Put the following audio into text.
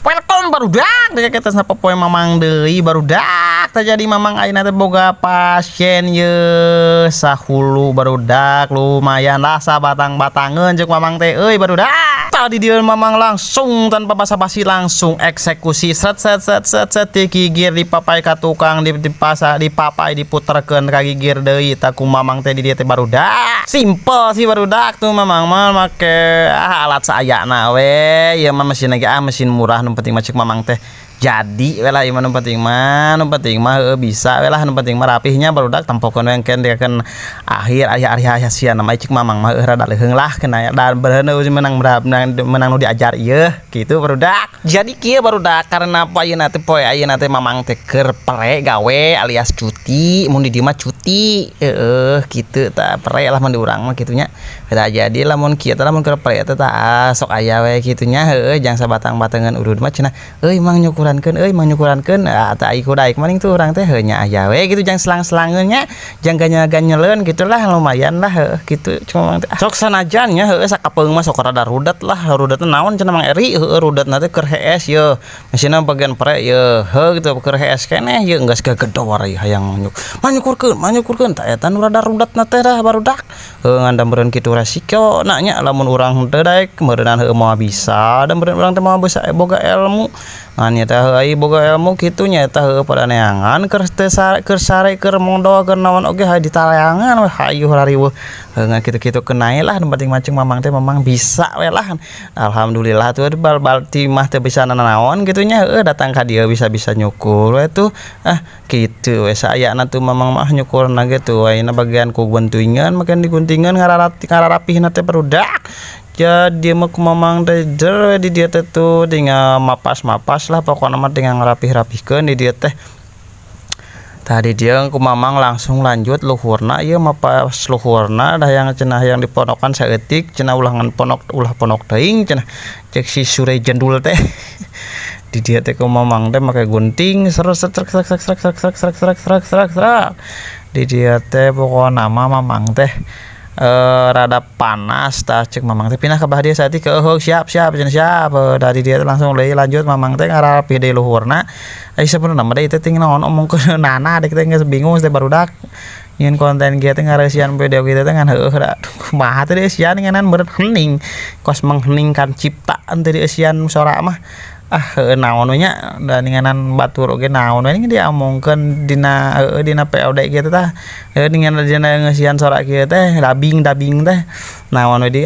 Welcome barudak dia kita sapa poe mamang deui barudak terjadi mamang ayeuna teh boga pasien ye sahulu barudak lumayan lah sabatang-batangeun jeung mamang teh euy barudak tadi dia mamang langsung tanpa basa-basi langsung eksekusi set gigir dipapai ka tukang dipapai diputerkeun ka gigir deui tak ku mamang teh di dieu teh barudak simple sih barudak tuh mamang mah make alat saayana we ieu mah mesin lagi mesin murah nu penting macek mamang teh jadi welah ieu nu penting mah bisa welah nu penting mah rapihnya barudak tampokeun we engkeun diakeun akhir aya sia nama cek mamang mah rada leuheung lah kena dan bereuneuh menang nu diajar ieu kitu barudak jadi kieu barudak karena ayeuna teh poe ayeuna teh mamang teh keur pare gawe alias cuti mun di dieu mah cuti kitu tah pare lah mun di urang mah kitu nya tah jadi lamun kieu teh lamun keur pare teh tah sok aya we kitu nya jang sabatang-batangan urud mah cenah euy mang nyukurankeun tah ai kudaek maning tuh urang teh nya aya we gitu jang selang-selangeun nya jang ganyeleun gitulah lumayan lah gitu cuma sok sanajan nya sakapeung mah sok rada rudet lah rudet naon cenah Mang Eri rudatna teh keur hees ye mesinna bagian pare ye gitu keur hees keneh ye enggas gagedor hayang manyukurkeun tah eta nu rada rudatna teh dah barudak ngandamreun kitu resiko nya lamun urang teu daek meureunan moal bisa dan urang teh moal bisa boga ilmu ngan eta ai boga ilmu kitu nya eta pada neangan keur sare keur mondo keur naon oge hayu ditalayangan we hayu rariweuh ngan kitu-kitu kenae lah nu penting maceng mamang teh mamang bisa we lah alhamdulillah tuh bal timah teh bisa nanaon kitu nya datang ka dieu bisa nyukur we tuh kitu we saayana tuh mamang mah nyukurna gitu ayeuna bagian ku guntingan makan diguntingan ngararapihna teh barudak jadi mah ku mamang teh di dieu teh tuh dengan mapas lah pokokna mah dengan rapih-rapihkeun di dieu teh tadi dia ku mamang langsung lanjut luhurna ieu mapas luhurna dah yang cenah yang diponokan saeutik cenah ulah ponok teuing cenah cek si sure jendul teh di dieu teh ku mamang teh make gunting serak di dieu teh pokona mamang teh rada panas tah cek mamang teh pindah ka bah dia saeutik siap cenah siap dari dia langsung deui lanjut mamang teh ngarapih deui luhurna ai sabenerna mah deui teh ting naon omongkeun nana dek teh geus bingung teh barudak nyin konten kieu teh ngareusian video kieu teh ngan heueuh da kumaha teh eusian ngenan beureut hening kos mengheningkan ciptaan teh eusian sora mah naon we nya da ninganan batur oge naon we dia omongkeun dina POD kieu tah ningan dina ngeusian sora kieu teh dabing teh naon we